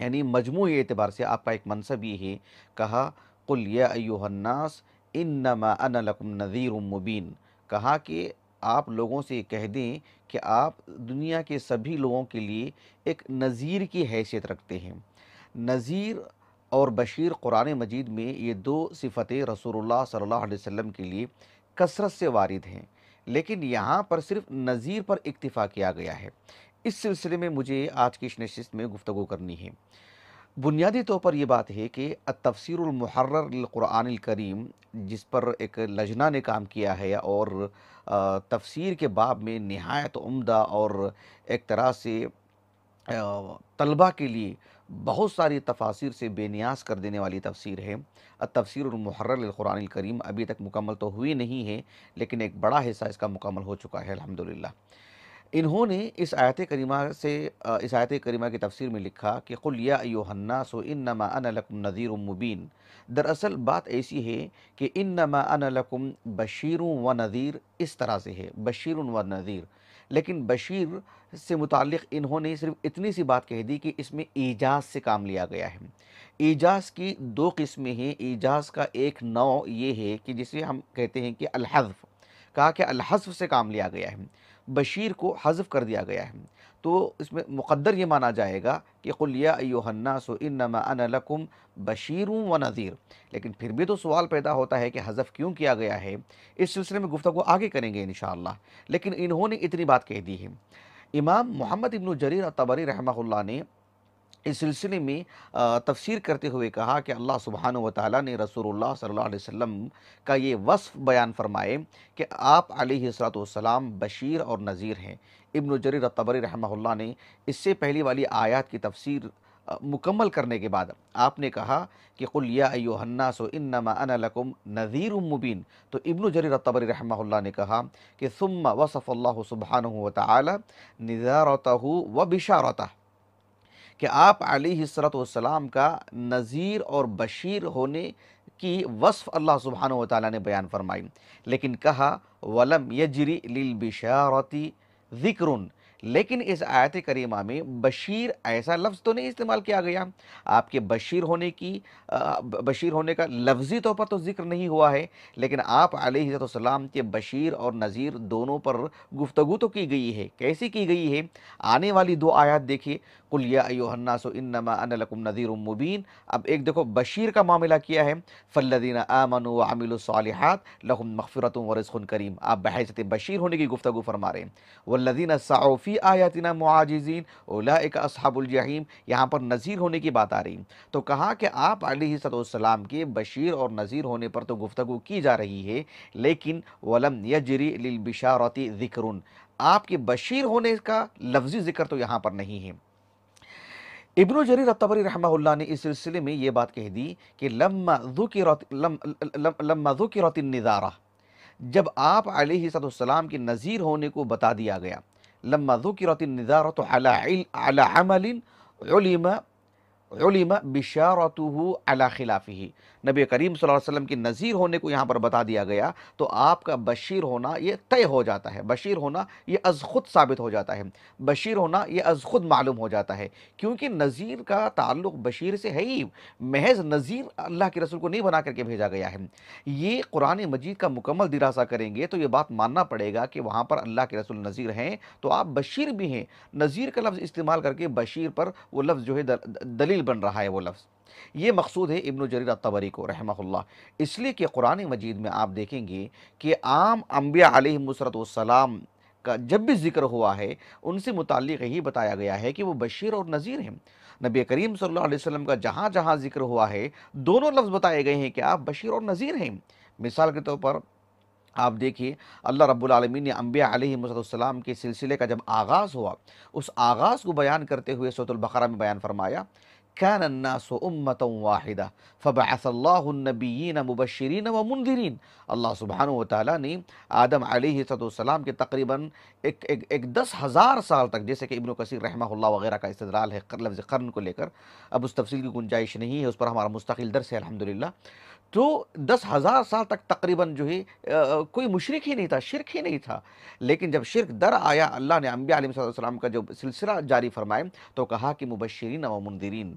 یعنی مجموعی اعتبار سے آپ کا ایک منصب یہ ہے، کہا قل یا ایھا الناس انما انا لکم نذیر مبین، کہا کہ آپ لوگوں سے کہہ دیں کہ آپ دنیا کے سبھی لوگوں کے لیے ایک نذیر کی حیثیت رکھتے ہیں۔ نذیر اور بشیر قرآن مجید میں یہ دو صفتیں رسول اللہ صلی اللہ علیہ وسلم کے لیے کثرت سے وارد ہیں، لیکن یہاں پر صرف نذیر پر اکتفا کیا گیا ہے۔ اس سلسلے میں مجھے آج کی اس نشست میں گفتگو کرنی ہے۔ بنیادی طور پر یہ بات ہے کہ التفسیر المحرر للقرآن الکریم، جس پر ایک لجنہ نے کام کیا ہے اور تفسیر کے باب میں نہایت عمدہ اور ایک طرح سے طلبہ کے لیے بہت ساری تفاسیر سے بے نیاز کر دینے والی تفسیر ہے۔ التفسیر المحرر للقرآن الکریم ابھی تک مکمل تو ہوئی نہیں ہے، لیکن ایک بڑا حصہ اس کا مکمل ہو چکا ہے الحمدللہ۔ انہوں نے اس آیت کریمہ کی تفسیر میں لکھا کہ قل یا ایھا الناس انما انا لکم نذیر مبین۔ دراصل بات ایسی ہے کہ انما انا لکم بشیر و نذیر اس طرح سے ہے، بشیر و نذیر، لیکن بشیر سے متعلق انہوں نے صرف اتنی سی بات کہہ دی کہ اس میں ایجاز سے کام لیا گیا ہے۔ ایجاز کی دو قسمیں ہیں۔ ایجاز کا ایک نوع یہ ہے کہ جسے ہم کہتے ہیں کہ الحذف، کہا کہ الحذف سے کام لیا گیا ہے، بشیر کو حذف کر دیا گیا ہے، تو اس میں مقدر یہ مانا جائے گا کہ قل یا ایھا الناس انما انا لکم بشیر و نذیر۔ لیکن پھر بھی تو سوال پیدا ہوتا ہے کہ حذف کیوں کیا گیا ہے؟ اس سلسلے میں گفتگو آگے کریں گے انشاءاللہ، لیکن انہوں نے اتنی بات کہہ دی ہے۔ امام محمد ابن جریر الطبری رحمہ اللہ نے اس سلسلے میں تفسیر کرتے ہوئے کہا کہ اللہ سبحانہ و تعالیٰ نے رسول اللہ صلی اللہ علیہ وسلم کا یہ وصف بیان فرمائے کہ آپ علیہ السلام بشیر اور نذیر ہیں۔ ابن جریر الطبری رحمہ اللہ نے اس سے پہلی والی آیات کی تفسیر مکمل کرنے کے بعد آپ نے کہا کہ قل یا ایھا الناس انما انا لکم نذیر مبین، تو ابن جریر الطبری رحمہ اللہ نے کہا کہ ثم وصف اللہ سبحانہ و تعالی نذارتہ و بشارتہ، کہ آپ علیہ السلام کا نذیر اور بشیر ہونے کی وصف اللہ سبحانہ و تعالیٰ نے بیان فرمائی، لیکن کہا وَلَمْ يَجْرِ لِلْبِشَارَةِ ذِكْرٌ، لیکن اس آیت کریمہ میں بشیر ایسا لفظ تو نہیں استعمال کیا گیا۔ آپ کے بشیر ہونے کا لفظی طور پر تو ذکر نہیں ہوا ہے، لیکن آپ علیہ السلام کے بشیر اور نذیر دونوں پر گفتگو تو کی گئی ہے۔ کیسی کی گئی ہے؟ آنے والی دو آیات دیکھیے، قل یا ایھا الناس انما انا لکم نذیر مبین۔ اب ایک دیکھو بشیر کا معاملہ کیا ہے، فالذین آمنوا وعملوا الصالحات لہم مغفرۃ ورزق کریم، آپ بحیثیت بشیر ہونے کی گفتگو فرما رہے ہیں۔ والذین سعوا فی آیاتنا معاجزین اولئک اصحاب الجحیم، یہاں پر نذیر ہونے کی بات آ رہی، تو کہا کہ آپ علیہ السلام کے بشیر اور نذیر ہونے پر تو گفتگو کی جا رہی ہے، لیکن ولم یجری للبشارۃ ذکر، آپ کے بشیر ہونے کا لفظی ذکر تو یہاں پر نہیں ہے۔ ابن جریر الطبری رحمہ اللہ نے اس سلسلے میں یہ بات کہہ دی کہ لما ذکرت النذارہ، جب آپ علیہ السلام کے نذیر ہونے کو بتا دیا گیا، لما ذکرت النذارۃ علی عمل علم بشارتہ علی خلافہ، نبی کریم صلی اللہ علیہ وسلم کے نذیر ہونے کو یہاں پر بتا دیا گیا، تو آپ کا بشیر ہونا یہ طے ہو جاتا ہے، بشیر ہونا یہ از خود ثابت ہو جاتا ہے، بشیر ہونا یہ از خود معلوم ہو جاتا ہے، کیونکہ نذیر کا تعلق بشیر سے ہے ہی، محض نذیر اللہ کے رسول کو نہیں بنا کر کے بھیجا گیا ہے۔ یہ قرآن مجید کا مکمل دراسہ کریں گے تو یہ بات ماننا پڑے گا کہ وہاں پر اللہ کے رسول نذیر ہیں تو آپ بشیر بھی ہیں، نذیر کا لفظ استعمال کر کے بشیر پر وہ لفظ جو ہے دلیل بن رہا ہے وہ لفظ۔ یہ مقصود ہے ابن جریر الطبری کو رحمہ اللہ، اس لیے کہ قرآن مجید میں آپ دیکھیں گے کہ عام انبیاء علیہ السلام کا جب بھی ذکر ہوا ہے ان سے متعلق یہی بتایا گیا ہے کہ وہ بشیر اور نذیر ہیں۔ نبی کریم صلی اللہ علیہ وسلم کا جہاں جہاں ذکر ہوا ہے دونوں لفظ بتائے گئے ہیں کہ آپ بشیر اور نذیر ہیں۔ مثال کے طور پر آپ دیکھیے اللہ رب العالمین نے انبیاء علیہ السلام کے سلسلے کا جب آغاز ہوا، اس آغاز کو بیان کرتے ہوئے سورۃ البقرہ میں بیان فرمایا كان الناس امة واحدہ فبعث اللہ النبیین مبشرین ومنذرین، اللہ سبحانہ و تعالیٰ نے آدم علیہ السلام کے تقریباً ایک 10,000 سال تک، جیسے کہ ابن کثیر رحمہ اللہ وغیرہ کا استدلال ہے لفظ قرن کو لے کر، اب اس تفصیل کی گنجائش نہیں ہے، اس پر ہمارا مستقل درس ہے الحمدللہ، تو 10,000 سال تک تقریباً جو ہے کوئی مشرک ہی نہیں تھا، شرک ہی نہیں تھا، لیکن جب شرک در آیا اللہ نے انبیاء علیہ السلام کا جو سلسلہ جاری فرمائے تو کہا کہ مبشرین و منذرین،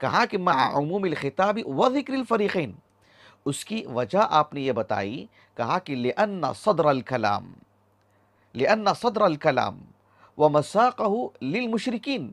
کہا کہ مع عموم الخطاب و ذکر الفریقین، اس کی وجہ آپ نے یہ بتائی، کہا کہ لأن صدر الکلام ومساقہ للمشرکین،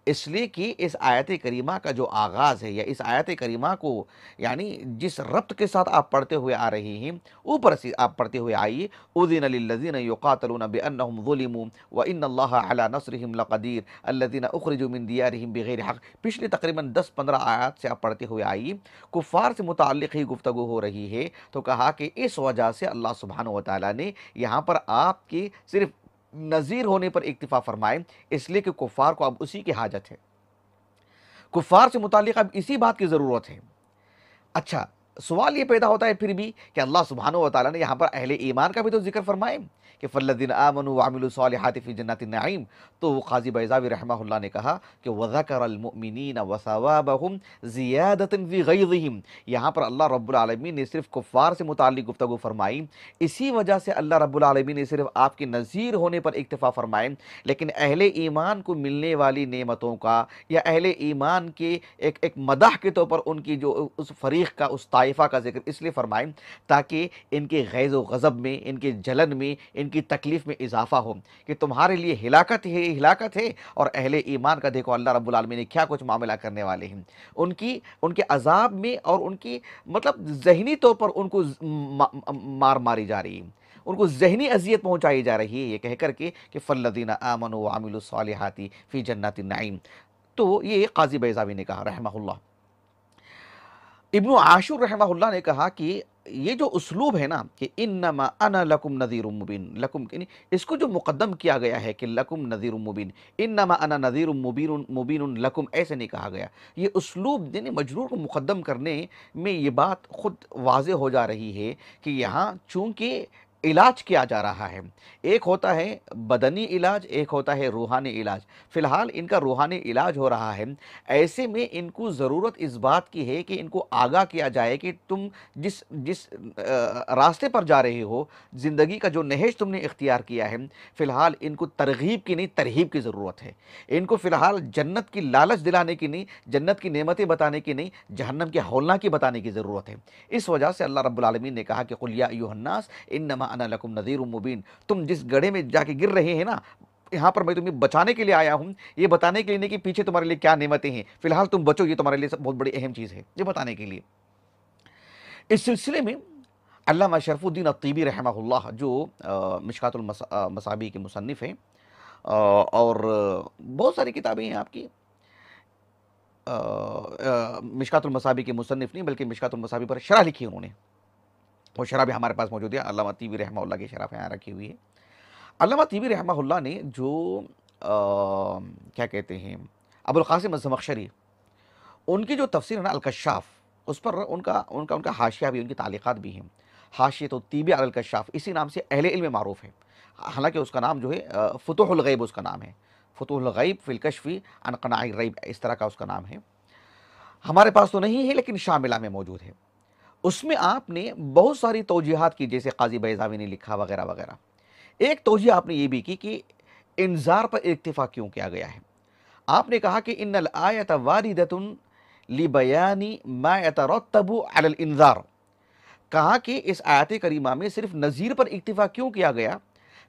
اس لیے کہ اس آیت کریمہ کا جو آغاز ہے، یا اس آیت کریمہ کو یعنی جس ربط کے ساتھ آپ پڑھتے ہوئے آ رہے ہیں، اوپر سے آپ پڑھتے ہوئے آئیے اذن للذین یقاتلون بانہم ظلموا وان اللہ علی نصرہم لقدیر الذین اخرجوا من دیارہم بغیر حق، پچھلے تقریباً 10-15 آیات سے آپ پڑھتے ہوئے آئیے، کفار سے متعلق ہی گفتگو ہو رہی ہے، تو کہا کہ اس وجہ سے اللہ سبحانہ وتعالی نے یہاں پر آپ کی صرف نذیر ہونے پر اکتفا فرمائے، اس لیے کہ کفار کو اب اسی کی حاجت ہے، کفار سے متعلق اب اسی بات کی ضرورت ہے۔ اچھا، سوال یہ پیدا ہوتا ہے پھر بھی کہ اللہ سبحانہ وتعالی نے یہاں پر اہل ایمان کا بھی تو ذکر فرمائے کہ فالذین آمنوا وعملوا الصالحات فی جنات النعیم، تو قاضی بیضاوی رحمہ اللہ نے کہا کہ وذکر المؤمنین وثوابہم زیادۃ فی غیظہم، یہاں پر اللہ رب العالمین نے صرف کفار سے متعلق گفتگو فرمائی، اسی وجہ سے اللہ رب العالمین نے صرف آپ کے نذیر ہونے پر اکتفا فرمائے، لیکن اہل ایمان کو ملنے والی نعمتوں کا یا اہل ایمان کے ایک مدح کے طور پر ان کی جو اس فریق کا، اس طائفہ کا ذکر اس لیے فرمائیں تاکہ ان کے غیظ و غضب میں، ان کے جلن میں، ان کی تکلیف میں اضافہ ہو، کہ تمہارے لیے ہلاکت ہے، اور اہل ایمان کا دیکھو اللہ رب العالمین نے کیا کچھ معاملہ کرنے والے ہیں، ان کے عذاب میں، اور ان کی مطلب ذہنی طور پر ان کو ماری جا رہی ہے، ان کو ذہنی اذیت پہنچائی جا رہی ہے، یہ کہہ کر کے کہ فالذین آمنوا وعملوا الصالحات فی جنات النعیم۔ تو یہ قاضی بیضاوی نے کہا رحمہ اللہ۔ ابن عاشور رحمہ اللہ نے کہا کہ یہ جو اسلوب ہے نا کہ انما انا لکم نذیر مبین، لکم یعنی اس کو جو مقدم کیا گیا ہے کہ لکم نذیر مبین، انما انا نذیر مبین لکم، ایسے نہیں کہا گیا، یہ اسلوب یعنی مجرور کو مقدم کرنے میں یہ بات خود واضح ہو جا رہی ہے کہ یہاں چونکہ علاج کیا جا رہا ہے، ایک ہوتا ہے بدنی علاج، ایک ہوتا ہے روحانی علاج، فی الحال ان کا روحانی علاج ہو رہا ہے، ایسے میں ان کو ضرورت اس بات کی ہے کہ ان کو آگاہ کیا جائے کہ تم جس راستے پر جا رہے ہو، زندگی کا جو نہج تم نے اختیار کیا ہے، فی الحال ان کو ترغیب کی نہیں ترہیب کی ضرورت ہے، ان کو فی الحال جنت کی لالچ دلانے کی نہیں، جنت کی نعمتیں بتانے کی نہیں، جہنم کے ہولناکی بتانے کی ضرورت ہے۔ اس وجہ سے اللہ رب العالمین نے کہا کہ قل یا ایھا الناس انما انا لکم نذیر مبین، تم جس گڑھے میں جا کے گر رہے ہیں نا، یہاں پر میں تمہیں بچانے کے لیے آیا ہوں، یہ بتانے کے لیے نہیں کہ پیچھے تمہارے لیے کیا نعمتیں ہیں، فی الحال تم بچو، یہ تمہارے لیے بہت بڑی اہم چیز ہے، یہ بتانے کے لیے۔ اس سلسلے میں علامہ شرف الدین الطیبی رحمہ اللہ جو مشکات المصابیح کے مصنف ہیں، اور بہت ساری کتابیں ہیں آپ کی، مشکات المصابیح کے مصنف نہیں بلکہ مشکات المصابیح پر شرح لکھی انہوں نے، وہ شرح بھی ہمارے پاس موجود ہے، علامہ طیبی رحمہ اللہ کی شرح یہاں رکھی ہوئی ہے۔ علامہ طیبی رحمہ اللہ نے جو کیا کہتے ہیں ابو القاسم الزمخشری، ان کی جو تفسیر ہے نا الکشاف، اس پر ان کا حاشیہ بھی، ان کی تعلیقات بھی ہیں، حاشیۃ الطیبی علی الکشاف، اسی نام سے اہل علم معروف ہے، حالانکہ اس کا نام جو ہے فتوح الغیب اس کا نام ہے، فتوح الغیب فی الکشف عن قناع الریب، اس طرح کا اس کا نام ہے، ہمارے پاس تو نہیں ہے لیکن شاملہ میں موجود ہے۔ اس میں آپ نے بہت ساری توجیحات کی، جیسے قاضی بیضاوی نے لکھا وغیرہ وغیرہ۔ ایک توجیہ آپ نے یہ بھی کی کہ انذار پر اکتفا کیوں کیا گیا ہے، آپ نے کہا کہ ان الآیۃ واردۃ لبیان ما یترتب علی الانذار، کہا کہ اس آیت کریمہ میں صرف نذیر پر اکتفا کیوں کیا گیا،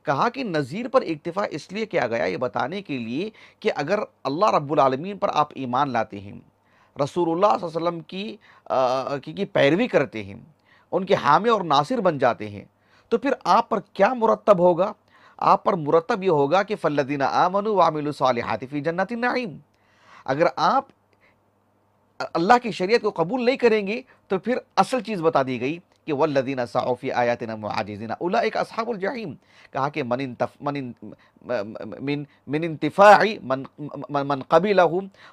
کہا کہ نذیر پر اکتفا اس لیے کیا گیا، یہ بتانے کے لیے کہ اگر اللہ رب العالمین پر آپ ایمان لاتے ہیں، رسول اللہ صلی اللہ علیہ وسلم کی پیروی کرتے ہیں، ان کے حامی اور ناصر بن جاتے ہیں، تو پھر آپ پر کیا مرتب ہوگا، آپ پر مرتب یہ ہوگا کہ فالذین آمنوا وعملوا الصالحات فی جنات النعیم، اگر آپ اللہ کی شریعت کو قبول نہیں کریں گے تو پھر اصل چیز بتا دی گئی کہ والذین سعوا فی آیاتنا معاجزین اولئک اصحاب الجحیم، کہا کہ من انتفاع من قبلہ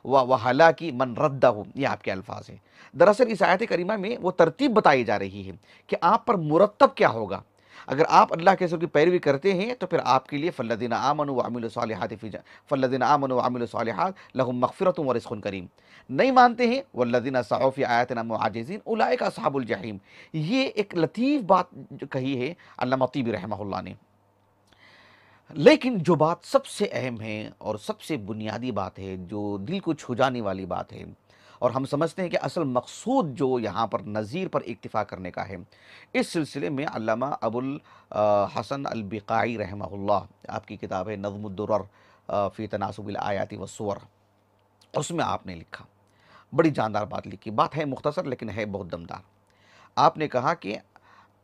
وہلاک من ردہ، یہ آپ کے الفاظ ہیں۔ دراصل اس آیت کریمہ میں وہ ترتیب بتائی جا رہی ہے کہ آپ پر مرتب کیا ہوگا، اگر آپ اللہ کے رسول کی پیروی کرتے ہیں تو پھر آپ کے لیے فالذین آمنوا وعملوا الصالحات لہم مغفرۃ ورزق کریم، نہیں مانتے ہیں والذین سعوا فی آیاتنا معاجزین اولئک اصحاب الجحیم، یہ ایک لطیف بات جو کہی ہے علامہ طیبی رحمہ اللہ نے۔ لیکن جو بات سب سے اہم ہے اور سب سے بنیادی بات ہے، جو دل کو چھو جانے والی بات ہے اور ہم سمجھتے ہیں کہ اصل مقصود جو یہاں پر نذیر پر اکتفا کرنے کا ہے۔ اس سلسلے میں علامہ ابو الحسن البقاعی رحمہ اللہ، آپ کی کتاب ہے نظم الدرر فی تناسب الآیات والسور، اس میں آپ نے لکھا، بڑی جاندار بات لکھی، بات ہے مختصر لیکن ہے بہت دمدار۔ آپ نے کہا کہ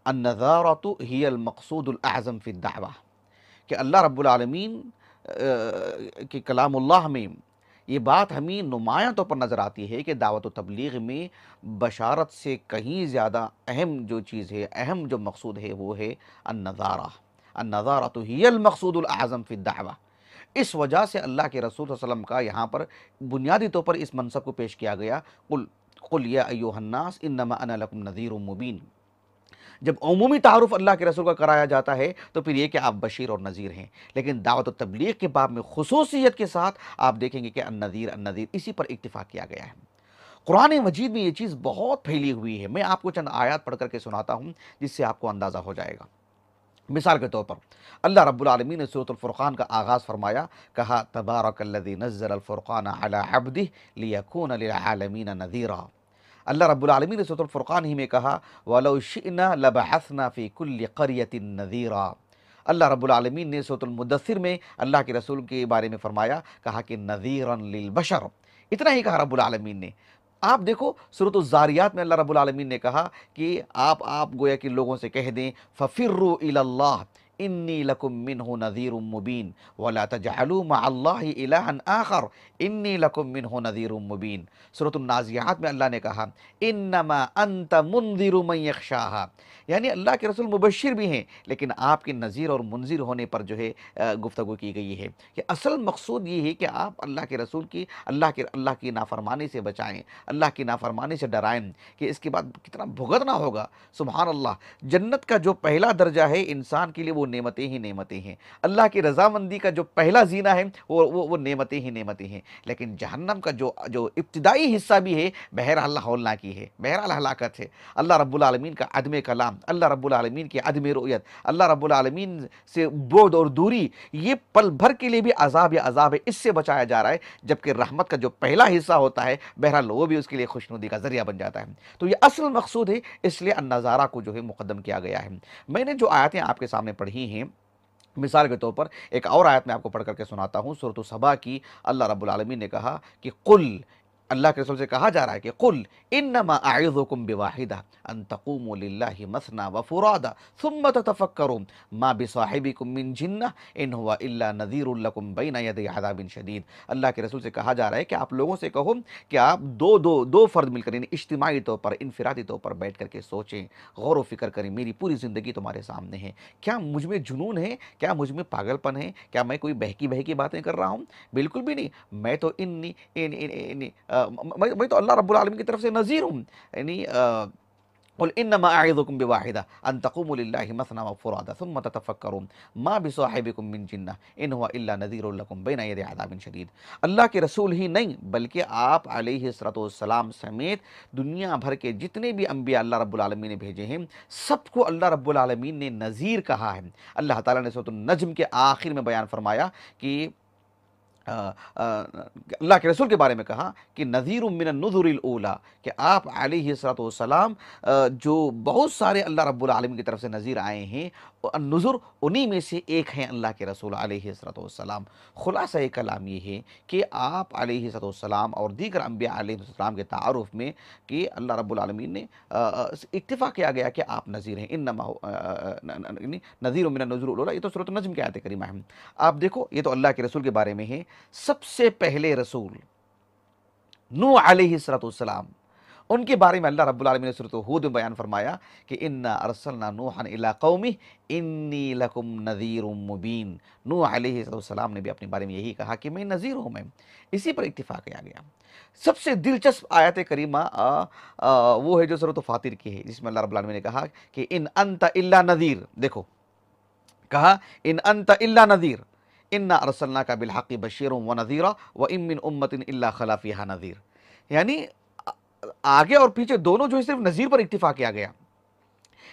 النذارۃ ہی المقصود الاعظم فی الدعوہ، کہ اللہ رب العالمین کہ کلام اللہ میں یہ بات ہمیں نمایاں طور پر نظر آتی ہے کہ دعوت و تبلیغ میں بشارت سے کہیں زیادہ اہم جو چیز ہے، اہم جو مقصود ہے، وہ ہے النذارہ۔ النذارۃ ہی المقصود الاعظم فی الدعوہ۔ اس وجہ سے اللہ کے رسول صلی اللہ علیہ وسلم کا یہاں پر بنیادی طور پر اس منصب کو پیش کیا گیا، قل یا ایھا الناس انما انا لکم نذیر مبین۔ جب عمومی تعارف اللہ کے رسول کا کرایا جاتا ہے تو پھر یہ کہ آپ بشیر اور نذیر ہیں، لیکن دعوت و تبلیغ کے باب میں خصوصیت کے ساتھ آپ دیکھیں گے کہ النذیر النذیر اسی پر اکتفا کیا گیا ہے۔ قرآن مجید میں یہ چیز بہت پھیلی ہوئی ہے۔ میں آپ کو چند آیات پڑھ کر کے سناتا ہوں جس سے آپ کو اندازہ ہو جائے گا۔ مثال کے طور پر اللہ رب العالمین نے سورۃ الفرقان کا آغاز فرمایا، کہا تبارک الذی نزل الفرقان علی عبدہ لیکون للعالمین نذیرا۔ اللہ رب العالمین نے سورۃ الفرقان ہی میں کہا وَلَوْ شِئْنَا لَبَعَثْنَا فِي كُلِّ قَرْيَةٍ نَذِيرًا۔ اللہ رب العالمین نے سورۃ المدثر میں اللہ کے رسول کے بارے میں فرمایا، کہا کہ نذیراً للبشر، اتنا ہی کہا رب العالمین نے۔ آپ دیکھو سورۃ الذاریات میں اللہ رب العالمین نے کہا کہ آپ گویا کہ لوگوں سے کہہ دیں فَفِرُّوا إِلَى اللَّهِ انی لکم منہ نذیر مبین ولا تجعلوا مع اللہ الہا آخر انی لکم منہ نذیر مبین۔ سورۃ النازعات میں اللہ نے کہا انما انت منذر من یخشاہا، یعنی اللہ کے رسول مبشر بھی ہیں لیکن آپ کے نذیر اور منذر ہونے پر جو ہے گفتگو کی گئی ہے کہ اصل مقصود یہ ہے کہ آپ اللہ کے رسول کی اللہ کی نافرمانی سے بچائیں، اللہ کی نافرمانی سے ڈرائیں کہ اس کے بعد کتنا بھگتنا ہوگا۔ سبحان اللہ، جنت کا جو پہلا درجہ ہے انسان کے لیے وہ نعمتیں ہی نعمتیں ہیں، اللہ کی رضامندی کا جو پہلا زینہ ہے وہ نعمتیں ہی نعمتیں ہیں، لیکن جہنم کا جو ابتدائی حصہ بھی ہے بہرحال ہولناکی ہے، بہرحال ہلاکت ہے۔ اللہ رب العالمین کا عدم کلام، اللہ رب العالمین کی عدم رؤیت، اللہ رب العالمین سے بعد اور دوری، یہ پل بھر کے لیے بھی عذاب یا عذاب ہے، اس سے بچایا جا رہا ہے، جبکہ رحمت کا جو پہلا حصہ ہوتا ہے بہرحال وہ بھی اس کے لیے خوشنودی کا ذریعہ بن جاتا ہے۔ تو یہ اصل مقصود ہے، اس لیے النظارہ کو جو ہے مقدم کیا گیا ہے۔ میں نے جو آیاتیں آپ کے سامنے پڑھی ہیں، مثال کے طور پر ایک اور آیت میں آپ کو پڑھ کر کے سناتا ہوں، سورۃ سبا کی۔ اللہ رب العالمین نے کہا کہ قل، اللہ کے رسول سے کہا جا رہا ہے کہ قل انما اعظکم بواحدہ ان تقوموا للہ مثنی وفرادا ثم تتفکروا ما بصاحبکم من جنہ ان هو الا نذیر لکم بین یدی عذاب شدید۔ اللہ کے رسول سے کہا جا رہا ہے کہ آپ لوگوں سے کہو کہ آپ دو فرد مل کر، یعنی اجتماعی طور پر، انفرادی طور پر بیٹھ کر کے سوچیں، غور و فکر کریں، میری پوری زندگی تمہارے سامنے ہے، کیا مجھ میں جنون ہے، کیا مجھ میں پاگل پن ہے، کیا میں کوئی بہکی باتیں کر رہا ہوں؟ بالکل بھی نہیں، میں تو میں تو اللہ رب العالمین کی طرف سے نذیر ہوں، یعنی قل انما اعظکم بواحدہ ان تقوموا للہ مثنی وفرادا ثم تتفکروا ما بصاحبکم من جنہ ان هو الا نذیر لکم بین یدی عذاب شدید۔ اللہ کے رسول ہی نہیں بلکہ آپ علیہ السلام سمیت دنیا بھر کے جتنے بھی انبیاء اللہ رب العالمین نے بھیجے ہیں، سب کو اللہ رب العالمین نے نذیر کہا ہے۔ اللہ تعالیٰ نے سورۃ النجم کے آخر میں بیان فرمایا کہ اللہ کے رسول کے بارے میں کہا کہ نذیر من النذر الاولی، کہ آپ علیہ السلام جو بہت سارے اللہ رب العالمین کی طرف سے نذیر آئے ہیں، النذر انہی میں سے ایک ہیں اللہ کے رسول علیہ السلام۔ خلاصہ کلام یہ ہے کہ آپ علیہ السلام اور دیگر انبیاء علیہ السلام کے تعارف میں کہ اللہ رب العالمین نے اکتفا کیا گیا کہ آپ نذیر ہیں، انما نذیر من النذر الاولی، یہ تو سورۃ النجم کی آیت کریمہ ہے۔ آپ دیکھو یہ تو اللہ کے رسول کے بارے میں ہے۔ سب سے پہلے رسول نوح علیہ السلام، ان کے بارے میں اللہ رب العالمین نے سورۃ ہود میں بیان فرمایا کہ انا ارسلنا نوحا الی قومہ انی لکم نذیر مبین۔ نوح علیہ السلام نے بھی اپنے بارے میں یہی کہا کہ میں نذیر ہوں، میں اسی پر اکتفا کیا گیا۔ سب سے دلچسپ آیت کریمہ وہ ہے جو سورۃ فاطر کی ہے، جس میں اللہ رب العالمین نے کہا کہ ان انت الا نذیر، دیکھو کہا ان انت الا نذیر انا ارسلناک بالحق بشیرا ونذیرا وان من امۃ الا خلا فیہا نذیر، یعنی آگے اور پیچھے دونوں جو ہے صرف نذیر پر اکتفا کیا گیا،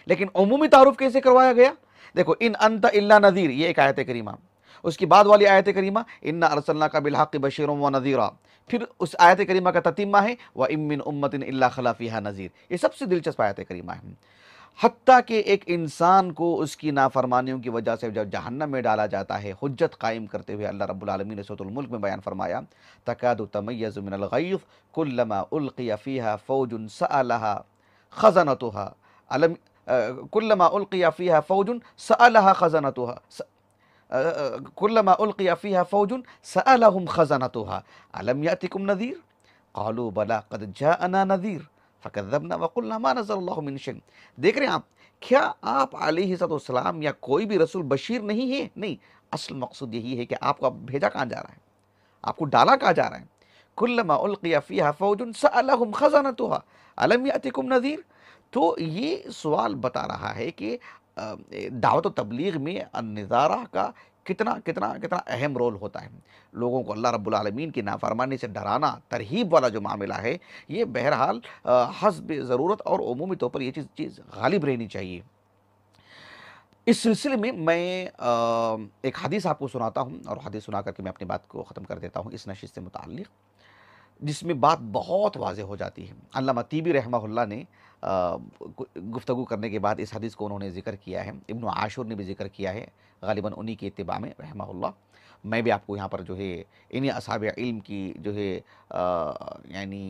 لیکن عمومی تعارف کیسے کروایا گیا؟ دیکھو ان انت الا نذیر، یہ ایک آیت کریمہ، اس کی بعد والی آیت کریمہ انا ارسلناک بالحق بشیرا و نذیرا، پھر اس آیت کریمہ کا تتمہ ہے وَإِن مِّنْ أُمَّةٍ إِلَّا خَلَا فِيهَا نَذِيرٌ۔ یہ سب سے دلچسپ آیت کریمہ ہے، حتیٰ کہ ایک انسان کو اس کی نافرمانیوں کی وجہ سے جب جہنم میں ڈالا جاتا ہے، حجت قائم کرتے ہوئے اللہ رب العالمین نے سورۃ الملک میں بیان فرمایا تکاد تمیز من الغیظ کلما القی فیہا فوج سألها خزنتها علم كلما القی فیہا فوج سألها خزنتها كلما القی فیہا فوج سألهم خزنتها علم یأتکم نذیر قالوا بلا قد جاءنا نذیر فکذبنا وقلنا ما نزل اللہ من شیء۔ دیکھ رہے ہیں آپ، کیا آپ علیہ السلام یا کوئی بھی رسول بشیر نہیں ہے؟ نہیں، اصل مقصود یہی ہے کہ آپ کو بھیجا کہاں جا رہا ہے، آپ کو ڈالا کہاں جا رہا ہے۔ کلما القی فیہا فوج سألهم خزنتها الم یأتکم نذیر۔ تو یہ سوال بتا رہا ہے کہ دعوت و تبلیغ میں النذارہ کا کتنا کتنا کتنا اہم رول ہوتا ہے۔ لوگوں کو اللہ رب العالمین کی نافرمانی سے ڈرانا، ترہیب والا جو معاملہ ہے، یہ بہرحال حسب ضرورت اور عمومی طور پر یہ چیز غالب رہنی چاہیے۔ اس سلسلے میں ایک حدیث آپ کو سناتا ہوں، اور حدیث سنا کر کے میں اپنی بات کو ختم کر دیتا ہوں اس نشست سے متعلق، جس میں بات بہت واضح ہو جاتی ہے۔ علامہ طیبی رحمہ اللہ نے گفتگو کرنے کے بعد اس حدیث کو انہوں نے ذکر کیا ہے، ابن عاشور نے بھی ذکر کیا ہے، غالباً انہی کے اتباع میں رحمہ اللہ۔ میں بھی آپ کو یہاں پر جو ہے انہی اصحاب علم کی جو ہے یعنی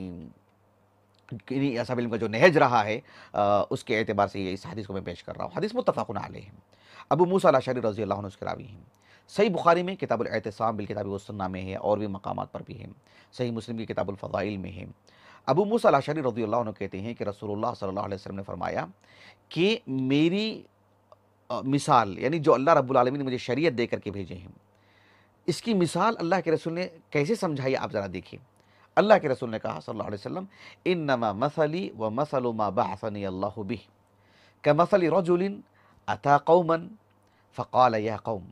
انہی اصحاب علم کا جو نہج رہا ہے اس کے اعتبار سے اس حدیث کو میں پیش کر رہا ہوں۔ حدیث متفق علیہ ہے، ابو موسیٰ الاشعری رضی اللہ عنہ اس کے راوی ہیں، صحیح بخاری میں کتاب الاعتصام بالکتاب والسنہ میں ہے، اور بھی مقامات پر بھی ہے، صحیح مسلم کی کتاب الفضائل میں ہے۔ ابو موسیٰ الاشعری رضی اللہ عنہ کہتے ہیں کہ رسول اللہ صلی اللہ علیہ وسلم نے فرمایا کہ میری مثال، یعنی جو اللہ رب العالمین نے مجھے شریعت دے کر کے بھیجے ہیں، اس کی مثال اللہ کے رسول نے کیسے سمجھائی آپ ذرا دیکھیں۔ اللہ کے رسول نے کہا صلی اللہ علیہ وسلم انما مثلی ومثل ما بعثنی اللہ بہ کمثل رجل اتی قوما فقال یا قوم۔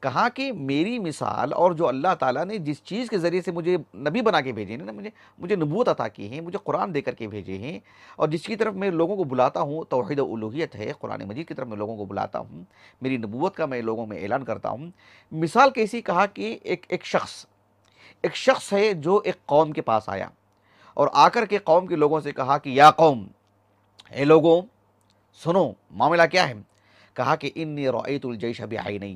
کہا کہ میری مثال اور جو اللہ تعالیٰ نے جس چیز کے ذریعے سے مجھے نبی بنا کے بھیجے ہیں، مجھے نبوت عطا کی ہے، مجھے قرآن دے کر کے بھیجے ہیں، اور جس کی طرف میں لوگوں کو بلاتا ہوں، توحید و الوہیت ہے، قرآن مجید کی طرف میں لوگوں کو بلاتا ہوں، میری نبوت کا میں لوگوں میں اعلان کرتا ہوں۔ مثال کیسی؟ کہا کہ ایک شخص ہے جو ایک قوم کے پاس آیا اور آ کر کے قوم کے لوگوں سے کہا کہ یا قوم، اے لوگوں سنو، معاملہ کیا ہے؟ کہا کہ انی رأیت الجیش بعینی،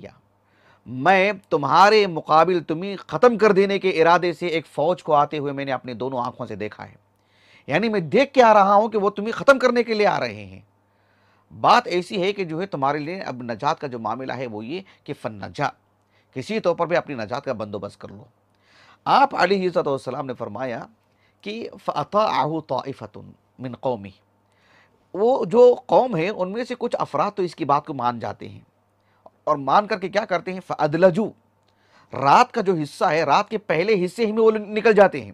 میں تمہارے مقابل تمہیں ختم کر دینے کے ارادے سے ایک فوج کو آتے ہوئے میں نے اپنی دونوں آنکھوں سے دیکھا ہے، یعنی میں دیکھ کے آ رہا ہوں کہ وہ تمہیں ختم کرنے کے لیے آ رہے ہیں۔ بات ایسی ہے کہ جو ہے تمہارے لیے اب نجات کا جو معاملہ ہے وہ یہ کہ فنجا، کسی طور پر بھی اپنی نجات کا بندوبست کر لو۔ آپ علیہ السلام نے فرمایا کہ فَأَطَاعَهُ طَائِفَةٌ مِّن قَوْمِهِ، وہ جو قوم ہے ان میں سے کچھ افراد تو اس کی بات کو مان جاتے ہیں، اور مان کر کے کیا کرتے ہیں؟ فَأَدْلَجُوا، رات کا جو حصہ ہے، رات کے پہلے حصے ہی میں وہ نکل جاتے ہیں۔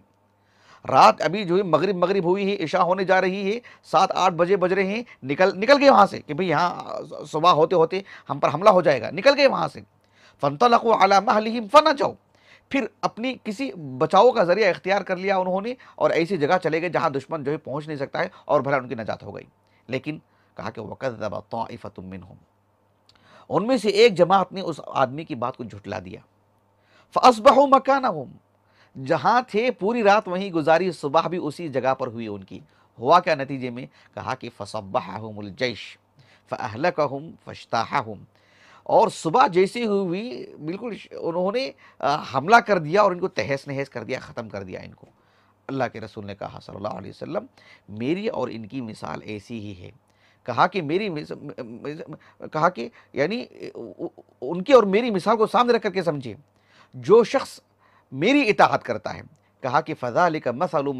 رات ابھی جو ہے مغرب ہوئی ہے، عشاء ہونے جا رہی ہے، 7-8 بجے بج رہے ہیں، نکل گئے وہاں سے کہ بھئی یہاں صبح ہوتے ہوتے ہم پر حملہ ہو جائے گا، نکل گئے وہاں سے۔ فَانْطَلَقُوا عَلَى مَهْلِهِمْ فَنَجَوْا، پھر اپنی کسی بچاؤ کا ذریعہ اختیار کر لیا انہوں نے، اور ایسی جگہ چلے گئے جہاں دشمن جو ہے پہنچ نہیں سکتا ہے، اور بھلا ان کی نجات ہو گئی۔ لیکن کہا کہ وَكَذَّبَ طَائِفَةٌ مِّنْهُمْ، ان میں سے ایک جماعت نے اس آدمی کی بات کو جھٹلا دیا۔ فَأَصْبَحُوا مَكَانَهُمْ، جہاں تھے پوری رات وہیں گزاری، صبح بھی اسی جگہ پر ہوئی ان کی۔ ہوا کیا نتیجے میں؟ کہا کہ فَصَبَّحَهُمُ الْجَيْشُ فَأَهْلَكَهُمْ فَاجْتَاحَهُمْ، اور صبح جیسی ہوئی بالکل انہوں نے حملہ کر دیا اور ان کو تہس نہس کر دیا، ختم کر دیا ان کو۔ اللہ کے رسول نے کہا صلی اللہ علیہ وسلم میری اور ان کی مثال ایسی ہی ہے۔ کہا کہ کہا کہ یعنی ان کی اور میری مثال کو سامنے رکھ کر کے سمجھے، جو شخص میری اطاعت کرتا ہے، کہا کہ فَذَلِكَ مَثَلُ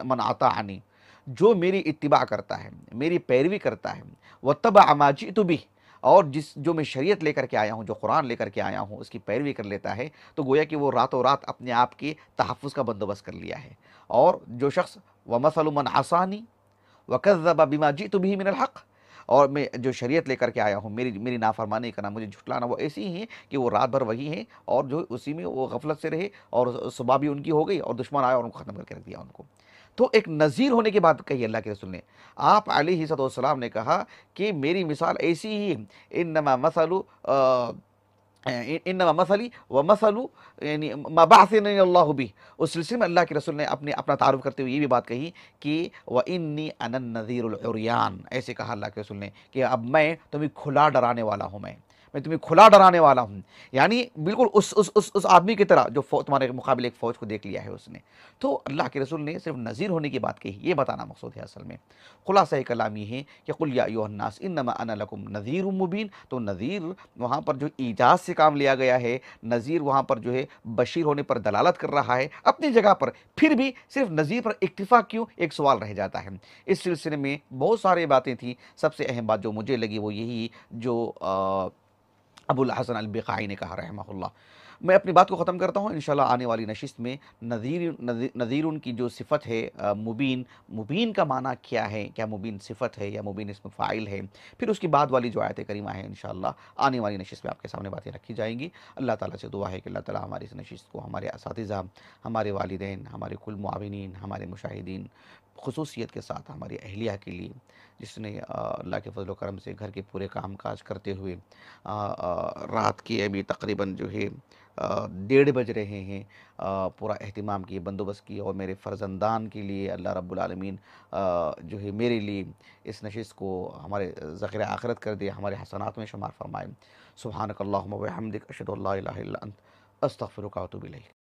مَنْ أَطَاعَنِي، جو میری اتباع کرتا ہے، میری پیروی کرتا ہے، وَاتَّبَعَ مَا جِئْتُ بِهِ، اور جو میں شریعت لے کر کے آیا ہوں، جو قرآن لے کر کے آیا ہوں، اس کی پیروی کر لیتا ہے، تو گویا کہ وہ راتوں رات اپنے آپ کے تحفظ کا بندوبست کر لیا ہے۔ اور جو شخص وَمَثَلُ مَنْ عَصَانِي وَكَذَّبَ بِمَا جِئْتُ بِهِ مِنَ الْحَقِّ، اور میں جو شریعت لے کر کے آیا ہوں، میری نافرمانی کرنا، مجھے جھٹلانا، وہ ایسی ہی ہیں کہ وہ رات بھر وہی ہیں، اور جو اسی میں وہ غفلت سے رہے، اور صبح بھی ان کی ہو گئی، اور دشمن آیا اور ان کو ختم کر کے رکھ دیا ان کو۔ تو ایک نذیر ہونے کے بعد کہی اللہ کے رسول نے، آپ علیہ السلام نے کہا کہ میری مثال ایسی ہی ہے، انما مثل انما مثلی و مثلو یعنی ما بعثنی اللہ بھی، اس سلسلے میں اللہ کے رسول نے اپنا تعارف کرتے ہوئے یہ بھی بات کہی کہ وَإِنِّي أَنَا النَّذِيرُ الْعُرْيَانُ، ایسے کہا اللہ کے رسول نے کہ اب میں تمہیں کھلا ڈرانے والا ہوں، میں تمہیں کھلا ڈرانے والا ہوں، یعنی بالکل اس آدمی کی طرح جو تمہارے مقابل ایک فوج کو دیکھ لیا ہے اس نے۔ تو اللہ کے رسول نے صرف نذیر ہونے کی بات کہی، یہ بتانا مقصود ہے اصل میں۔ خلاصہ کلام یہ ہے کہ قل یا ایھا الناس انما انا لکم نذیر مبین، تو نذیر وہاں پر جو ایجاز سے کام لیا گیا ہے، نذیر وہاں پر جو ہے بشیر ہونے پر دلالت کر رہا ہے اپنی جگہ پر، پھر بھی صرف نذیر پر اکتفا کیوں، ایک سوال رہ جاتا ہے۔ اس سلسلے میں بہت ساری باتیں تھیں، سب سے اہم بات جو مجھے لگی وہ یہی جو ابو الحسن البقاعی نے کہا رحمہ اللہ۔ میں اپنی بات کو ختم کرتا ہوں، انشاءاللہ آنے والی نشست میں نذیر کی جو صفت ہے مبین، مبین کا معنی کیا ہے، کیا مبین صفت ہے یا مبین اسم فاعل ہے، پھر اس کی بعد والی جو آیت کریمہ ہے انشاءاللہ آنے والی نشست میں آپ کے سامنے باتیں رکھی جائیں گی۔ اللہ تعالیٰ سے دعا ہے کہ اللہ تعالیٰ ہماری اس نشست کو ہمارے اساتذہ، ہمارے والدین، ہمارے کل معاونین، ہمارے مشاہدین، خصوصیت کے ساتھ ہماری اہلیہ کے لیے، جس نے اللہ کے فضل و کرم سے گھر کے پورے کام کاج کرتے ہوئے رات کی ابھی تقریباً جو ہے 1:30 بج رہے ہیں، پورا اہتمام کی بندوبست کی، اور میرے فرزندان کے لیے اللہ رب العالمین جو ہے میرے لیے اس نشست کو ہمارے ذخیرہ آخرت کر دے، ہمارے حسنات میں شمار فرمائے۔ سبحانک اللہم و بحمدک، اشہد ان لا الہ الا انت، استغفرک و اتوب الیک۔